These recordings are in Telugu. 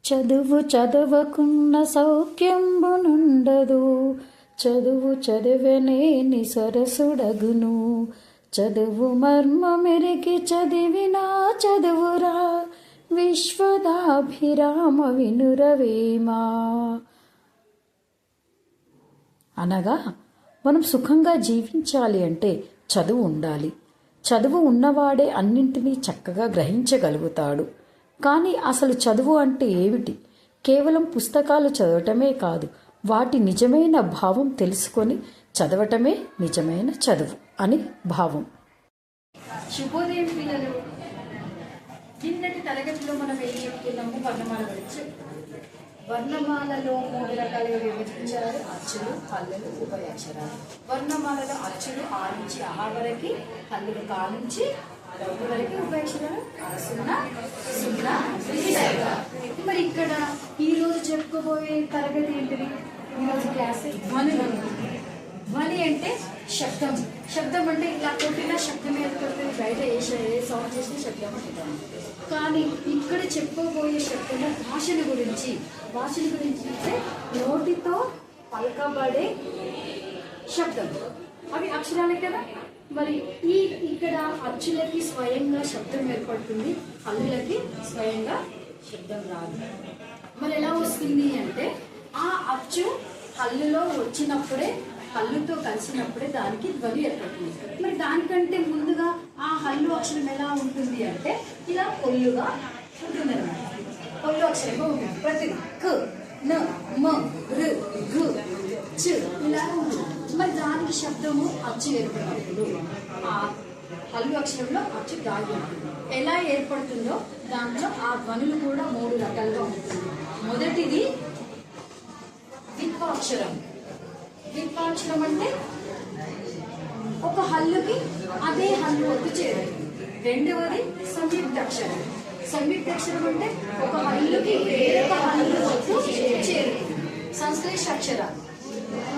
చదువు చదవకున్న సౌఖ్యంబునుండదు, చదువు చదివనేని సరసుడగును. చదువు మర్మమెరిగి చదివినా చదువురా, విశ్వదాభిరామ వినురవేమా. అనగా మనం సుఖంగా జీవించాలి అంటే చదువు ఉండాలి. చదువు ఉన్నవాడే అన్నింటినీ చక్కగా గ్రహించగలుగుతాడు. కానీ అసలు చదువు అంటే ఏమిటి? కేవలం పుస్తకాలు చదవటమే కాదు, వాటి నిజమైన భావం తెలుసుకొని చదవటమే నిజమైన చదువు అని భావం. శుభోదయం పిల్లలు. నిన్నటి తరగతిలో మనం ఏం చెప్పుకున్నాము? వర్ణమాల గురించి. వర్ణమాలలో 3 రకాలుగా విభజించారు: అచ్చులు, హల్లులు, ఉభయాక్షరాలు. వర్ణమాలలో అచ్చులు ఆ నుంచి ఆ వరకు, హల్లులు కా నుంచి వరకు, ఉభయాక్షరాలు సున్నా, సున్నా, సరిగా. మరి ఇక్కడ ఈరోజు చెప్పుకోబోయే తరగతి ఏంటిది? ఈరోజు క్లాస్ ధ్వనులు. ధ్వని అంటే శబ్దం. శబ్దం అంటే ఇలా కొట్టిన శబ్దం ఏర్పడుతుంది, బయట ఏ సౌండ్ చేసిన శబ్దం అంటాం. కానీ ఇక్కడ చెప్పుకోబోయే శబ్దము భాషల గురించి. భాషల గురించి అంటే నోటితో పలకబడే శబ్దం. అవి అక్షరాలే కదా. మరి ఇక్కడ అచ్చులకి స్వయంగా శబ్దం ఏర్పడుతుంది, హల్లులకి స్వయంగా శబ్దం రాదు. మరి ఎలా వస్తుంది అంటే ఆ అచ్చు హల్లులో వచ్చినప్పుడే, హల్లుతో కలిసినప్పుడే దానికి ధ్వని ఏర్పడుతుంది. మరి దానికంటే ముందుగా ఆ హల్లు అక్షరం ఎలా ఉంటుంది అంటే ఇలా పొల్లుగా ఉంటుంది అన్నమాట. పొల్లు అక్షరంగా ఉంటుంది ప్రతిదీ. క, న, మ, రు, గు, చ ఇలా ఉంటుంది. మరి దానికి శబ్దము అచ్చు ఏర్పడినప్పుడు ఆ హల్లు అక్షరంలో అచ్చు దాగి ఉంటుంది. ఎలా ఏర్పడుతుందో దాంట్లో ఆ ధ్వనులు కూడా 3 రకాలుగా ఉంటుంది. మొదటిది ద్విత్వాక్షరం. ద్విత్వాక్షరం అంటే ఒక హల్లుకి అదే హల్లు ఒత్తు చేరదు. రెండవది సంయుక్తాక్షరం. సంయుక్తాక్షరం అంటే ఒక హల్లుకి వేరొక హల్లు ఒత్తు చేరదు. సంశ్లేష అక్షరాలు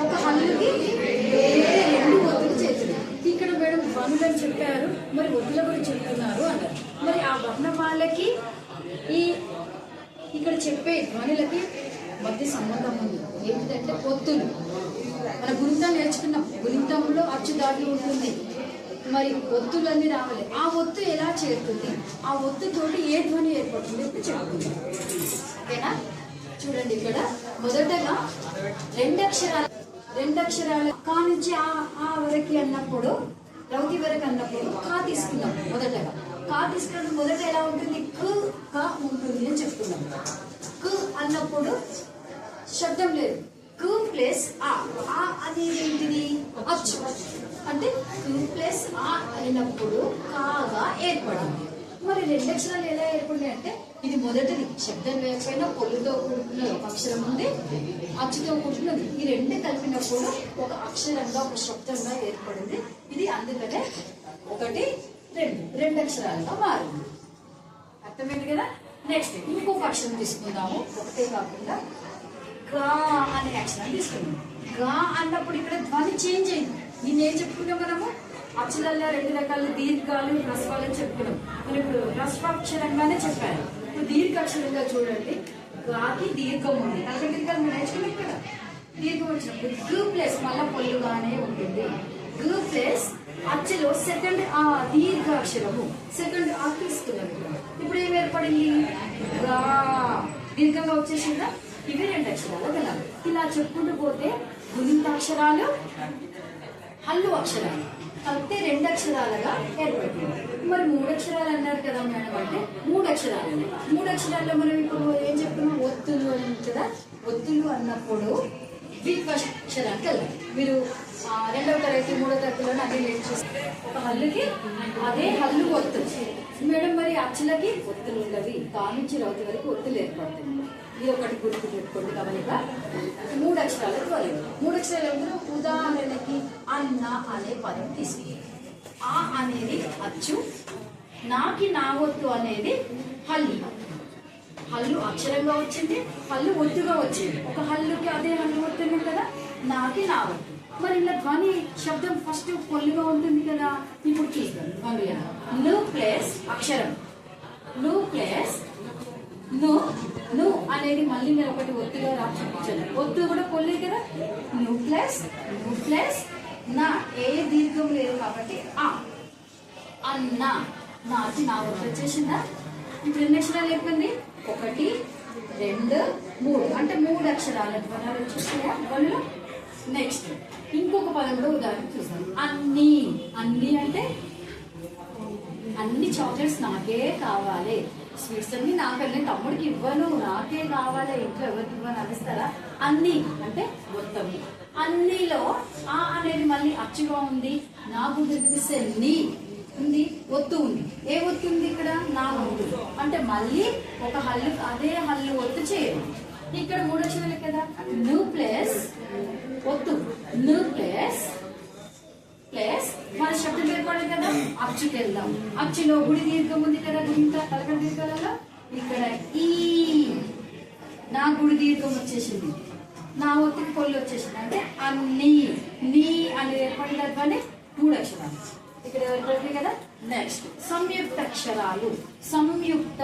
ఒక హల్లుకి వేరే 2 ఒత్తులు చేరుతుంది. ఇక్కడ మేడం ధ్వనులని చెప్పారు, మరి ఒత్తుల గురించి చెప్తున్నారు అన్నారు. మరి ఆ వర్ణమాలకి ఇక్కడ చెప్పే ధ్వనులకి మధ్య సంబంధం ఉంది. ఏంటంటే ఒత్తులు. మన గుణితం నేర్చుకున్నాం, గుణితంలో అచ్చు దాగి ఉంటుంది. మరి ఒత్తులన్నీ రావాలి. ఆ ఒత్తు ఎలా చేరుతుంది, ఆ ఒత్తుతోటి ఏ ధ్వని ఏర్పడుతుంది ఇప్పుడు చెప్పుకుందాం. ఓకేనా? చూడండి, ఇక్కడ మొదటగా 2 అక్షరాలు కా నుంచి ఆ వరకు అన్నప్పుడు, రౌతి వరకు అన్నప్పుడు కా తీసుకున్నాం. మొదటగా కా తీసుకున్నప్పుడు మొదట ఎలా ఉంటుంది? కు కా ఉంటుంది అని చెప్తున్నాం. కు అన్నప్పుడు శబ్దం లేదు. కు ప్లస్ ఆ అనేది ఏంటిది? అచ్చు. అంటే కు ప్లస్ ఆ అయినప్పుడు కాగా ఏర్పడింది. మరి 2 అక్షరాలు ఎలా ఏర్పడినాయి అంటే ఇది మొదటిది. శబ్దం లేకపోయినా పొల్లుతో కూడుకున్న ఒక అక్షరం ఉంది, అచ్చుతో కూడుకున్నది. ఈ 2 కలిపినప్పుడు ఒక అక్షరంగా, ఒక శబ్దంగా ఏర్పడింది. ఇది అందుకనే 1, 2 అక్షరాలుగా మారింది. అర్థమైంది కదా? నెక్స్ట్ ఇంకొక అక్షరం తీసుకుందాము. ఒకటే కాకుండా గా అనే అక్షరం తీసుకున్నాం. గా అన్నప్పుడు ఇక్కడ ధ్వని చేంజ్ అయింది. దీన్ని ఏం చెప్పుకున్నాం మనము? అచ్చులలో 2 రకాల దీర్ఘాలు, హ్రస్వాలు అని చెప్పుకున్నాం. మనం ఇప్పుడు హ్రస్వాక్షరంగానే చెప్పారు. ఇప్పుడు దీర్ఘాక్షరంగా చూడండి. గాకి దీర్ఘం ఉంది. 40 దీర్ఘాలు మనం నేర్చుకున్నాం కదా. దీర్ఘం వచ్చినప్పుడు గు ప్లస్ మళ్ళా పొల్లుగానే ఉంటుంది. గు ప్లస్ అచ్చులో సెకండ్ ఆ దీర్ఘాక్షరము, సెకండ్ ఆ తీసుకున్నాం. ఇప్పుడు ఏం ఏర్పడింది? గా దీర్ఘంగా వచ్చేసిందా? ఇవి 2 అక్షరాలు కదా. ఇలా చెప్పుకుంటూ పోతే గుణితాక్షరాలు, హల్లు అక్షరాలు కలిపితే 2 అక్షరాలుగా ఏర్పడుతుంది. మరి 3 అక్షరాలు అన్నారు కదా మేడం అంటే 3 అక్షరాలు. 3 అక్షరాల్లో మనం ఇప్పుడు ఏం చెప్తున్నాం? ఒత్తులు అని కదా. ఒత్తులు అన్నప్పుడు ద్విత్వాక్షరానికి వెళ్ళాలి. మీరు 2వ తరగతి 3వ తరగతిలోనే అన్ని నేర్చేస్తారు. ఒక హల్లుకి అదే హల్లు ఒత్తు. మేడం మరి అచ్చులకి ఒత్తులు ఉండవి. కా నుంచి రౌతి వరకు ఒత్తులు ఏర్పడతాయి. ఇది ఒకటి గుర్తు పెట్టుకోండి. గమనిక 3 అక్షరాలకు వరకు. 3 అక్షరాలు ఏమిటో ఉదాహరణకి అన్న అనే పదం తీసుకుంది. ఆ అనేది అచ్చు, నాకి నా ఒత్తు అనేది హల్లు. హల్లు అక్షరంగా వచ్చింది, హల్లు ఒత్తుగా వచ్చింది. ఒక హల్లుకి అదే హల్లు ఒత్తున్నాం కదా, నాకి నా ఒత్తు. మరి ఇలా ధ్వని శబ్దం ఫస్ట్ పొల్లుగా ఉంటుంది కదా. ఇప్పుడు చూద్దాం ధ్వని. ను ప్లస్ అక్షరం, ను ప్లస్ ను ను అనేది మళ్ళీ నేను ఒకటి ఒత్తుగా చూపించాను. ఒత్తు కూడా పొల్లి కదా. ను ప్లస్ నా, ఏ దీర్ఘం లేదు కాబట్టి ఆ అన్న. నాకి నా ఒత్తు వచ్చేసిందా? ఇప్పుడు ఎన్ని అక్షరాలు అయిపోయింది? 1 2 3 అంటే 3 అక్షరాలు పదాలు వచ్చేసాయా వాళ్ళు. నెక్స్ట్ ఇంకొక పదం కూడా ఉదాహరణ చూద్దాం. అన్ని. అన్ని అంటే అన్ని చాక్లెట్స్ నాకే కావాలి, స్వీట్స్ అన్ని నాకన్నీ, తమ్ముడికి ఇవ్వను, నాకే కావాలి, ఇంట్లో ఎవరికి ఇవ్వను అనిస్తారా? అన్ని అంటే మొత్తము. అన్నిలో ఆ అనేది మళ్ళీ అచ్చుగా ఉంది. నాకు తెలిపిస్తే నీ ఉంది, ఒత్తు ఉంది. ఏ ఒత్తు ఉంది ఇక్కడ? నా ఒత్తు. అంటే మళ్ళీ ఒక హల్లు, అదే హల్లు ఒత్తు చేయరు. ఇక్కడ 3 అక్షరాలు కదా. ను ప్లస్ ఒత్తు, ను ప్లస్ మన శబ్దం ఏర్పడదు కదా. అచ్చుకి వెళ్దాం. అచ్చులో గుడి దీర్ఘం ఉంది కదా, ఇంకా తలకడ దీర్ఘాలలో ఇక్కడ ఈ నా గుడి దీర్ఘం వచ్చేసింది, నా ఒత్తిడి పొల్లు వచ్చేసింది. అంటే అన్ని నీ అనేది ఏర్పడింది కానీ 3 అక్షరాలు ఇక్కడ ఏర్పడింది కదా. నెక్స్ట్ సంయుక్త అక్షరాలు. సంయుక్త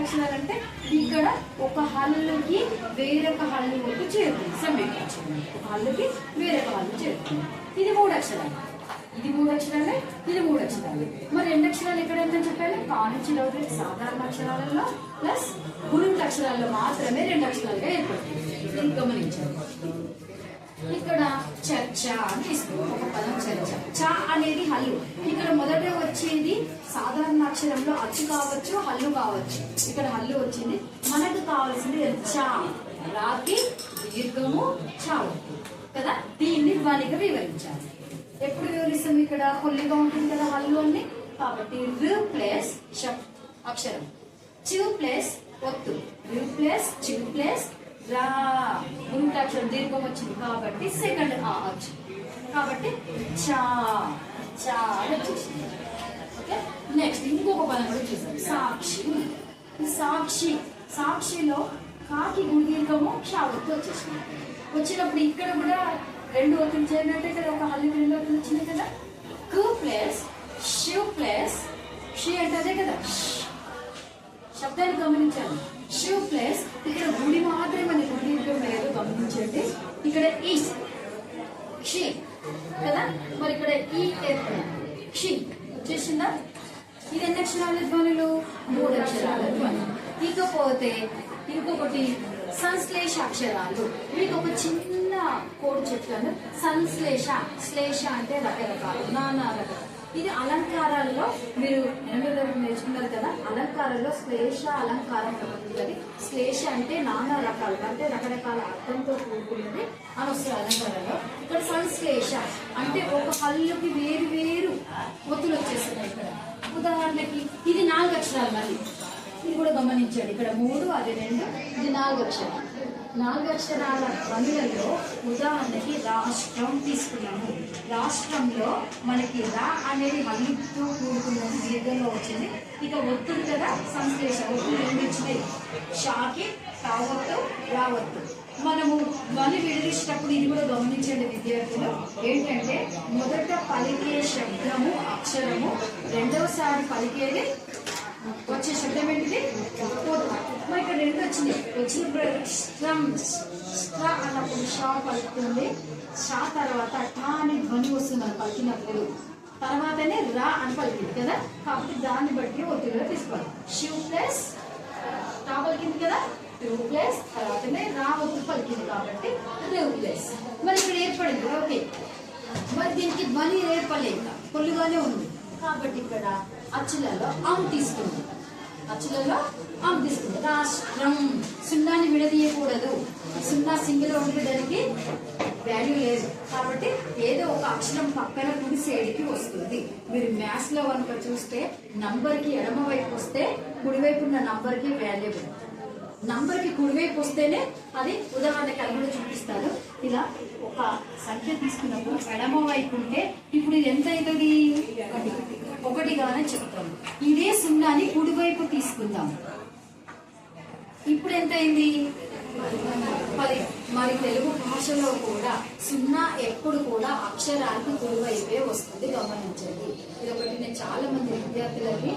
అక్షరాలు అంటే ఇక్కడ ఒక హల్లుకి వేరొక హల్లు ఒత్తు చేరుతుంది. సంయుక్త అక్షరాలు ఒక హల్లుకి వేరొక హల్లు చేరుతుంది. ఇది 3 అక్షరాలు, ఇది 3 అక్షరాలే, ఇది 3 అక్షరాలు. మరి 2 అక్షరాలు ఎక్కడ ఉందని చెప్పాలి? కానించి సాధారణ అక్షరాలలో ప్లస్ గుణిత అక్షరాల్లో మాత్రమే 2 అక్షరాలుగా ఏర్పడుతుంది. ఇది గమనించాలి. ఇక్కడ చర్చ అని తీసుకుంటాం ఒక పదం చర్చ. చ అనేది హల్లు. ఇక్కడ మొదట వచ్చేది సాధారణ అక్షరంలో అచ్చు కావచ్చు, హల్లు కావచ్చు. ఇక్కడ హల్లు వచ్చింది. మనకు కావాల్సింది చ, రాకి దీర్ఘము చావు కదా. దీన్ని ధ్వనిగా వివరించాలి. ఎప్పుడు వివరిస్తాం? ఇక్కడ కొల్లిగా ఉంటుంది కదా హల్లు అన్ని. కాబట్టి రు ప్లస్ అక్షరం, చు ప్లస్ ఒత్తు, రు ప్లస్ చు ప్లస్ రా, గురుటాక్షరం దీర్ఘం వచ్చింది కాబట్టి సెకండ్ ఆ వచ్చింది. కాబట్టి చా వచ్చేసింది. ఓకే. నెక్స్ట్ ఇంకొక పదం కూడా చూసాం, సాక్షి. సాక్షిలో కాకి గుడి దీర్ఘము షావత్తు వచ్చేసింది. వచ్చినప్పుడు ఇక్కడ కూడా 2 ఒత్తులు చేరినట్టే కదా, ఒక హల్లు 2 ఒత్తులు వచ్చింది కదా. కు ప్లస్ షివ్ ప్లస్ షి అంటే అదే కదా. శబ్దాన్ని గమనించాలి. షివ్ ప్లస్ ఇక్కడ గుడి మాత్రమే, గుడి దీర్ఘం లేదు గమనించండి. ఇక్కడ ఈ క్షి కదా. మరి ఇక్కడ ఈ క్షి వచ్చేసిందా? ఇది ఎన్ని అక్షరాల ధ్వనులు? 3 అక్షరాల ధ్వనులు. ఇకపోతే ఇంకొకటి సంశ్లేష అక్షరాలు. మీకు ఒక చిన్న కోడ్ చెప్తాను. శ్లేష అంటే రకరకాలు, నానా రకాలు. ఇది అలంకారాల్లో మీరు 8వ తరగతి నేర్చుకున్నారు కదా. అలంకారంలో శ్లేష అలంకారం ఉంటుంది. శ్లేష అంటే నానా రకాలు, అంటే రకరకాల అర్థంతో కూడుకున్నది అని వస్తుంది అలంకారంలో. ఇక్కడ సంశ్లేష అంటే ఒక హల్లుకి వేరు వేరు ఒత్తులు వచ్చేస్తున్నాయి ఇక్కడ. ఉదాహరణకి ఇది 4 అక్షరాలు. మళ్ళీ ఇది కూడా గమనించండి. ఇక్కడ 3, అది 2, ఇది 4 అక్షరాలు. 4 అక్షరాల ధ్వనులలో ఉదాహరణకి రాష్ట్రం తీసుకున్నాము. రాష్ట్రంలో మనకి రా అనేది హల్లుతో కూడుకున్నది, దీర్ఘంగా వచ్చింది. ఇక ఒత్తుడు కదా సంశ్లేష, ఒత్తులు 2 వచ్చినాయి. షాకి తావత్తు, రావత్తు. మనము ధ్వని విడదీసేటప్పుడు ఇది కూడా గమనించండి విద్యార్థులు. ఏంటంటే మొదట పలికే శబ్దము అక్షరము, రెండవసారి పలికేది వచ్చే శబ్దం ఏంటిది? మరి ఇక్కడ 2 వచ్చినాయి. వచ్చినప్పుడు అన్నప్పుడు షా పలుకుతుంది. షా తర్వాత టా అనే ధ్వని వస్తుంది మనం పలికినప్పుడు. తర్వాతనే రా అని పలికింది కదా. కాబట్టి దాన్ని బట్టి ఒత్తిడిగా తీసుకోవాలి. షివ్ ప్లస్ టా పలికింది కదా, టూ ప్లస్ తర్వాతనే రా ఒత్తు పలికింది కాబట్టి రేవ్ ప్లస్. మరి ఇక్కడ ఏర్పడింది. ఓకే. మరి దీనికి ధ్వని ఏర్పడలేక పొల్లుగానే ఉంది కాబట్టి ఇక్కడ అచ్చులలో తీసుకుంది. రాష్ట్రం. సున్నాని విడదీయకూడదు. సున్నా సింగిల్ ఉంటే దానికి వాల్యూ లేదు కాబట్టి ఏదో ఒక అక్షరం పక్కన కుడి సైడ్కి వస్తుంది. మీరు మ్యాథ్స్ లో కనుక చూస్తే నంబర్కి ఎడమ వైపు వస్తే కుడివైపు ఉన్న నంబర్కి వాల్యూబుల్, నంబర్కి కుడివైపు వస్తేనే అది. ఉదాహరణకి అది కూడా చూపిస్తాను. ఇలా ఒక సంఖ్య తీసుకున్నప్పుడు ఎడమ వైపు ఉంటే ఇప్పుడు ఇది ఎంత అవుతుంది? 1గానే చెప్తాము. ఇదే సున్నాని కుడివైపు తీసుకుందాం. ఇప్పుడు ఎంత అయింది? 10. మరి తెలుగు భాషలో కూడా సున్నా ఎప్పుడు కూడా అక్షరానికి కుడివైపే వస్తుంది గమనించండి. ఇది ఒకటి నేను చాలా మంది విద్యార్థులకి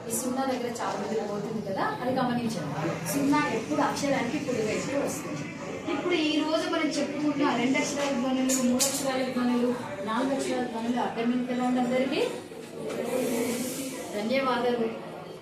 ఈ సున్నా దగ్గర చాలా మంది పోతుంది కదా, అది గమనించండి. సున్నా ఎప్పుడు అక్షరానికి కుడి వైపు వస్తుంది. ఇప్పుడు ఈ రోజు మనం చెప్పుకుంటున్న 2 అక్షరాల ధ్వనులు, 3 అక్షరాల ధ్వనులు, 4 అక్షరాల ధ్వనులు అర్థం ఎంత ఉంది అందరికీ? ధన్యవాదాలు.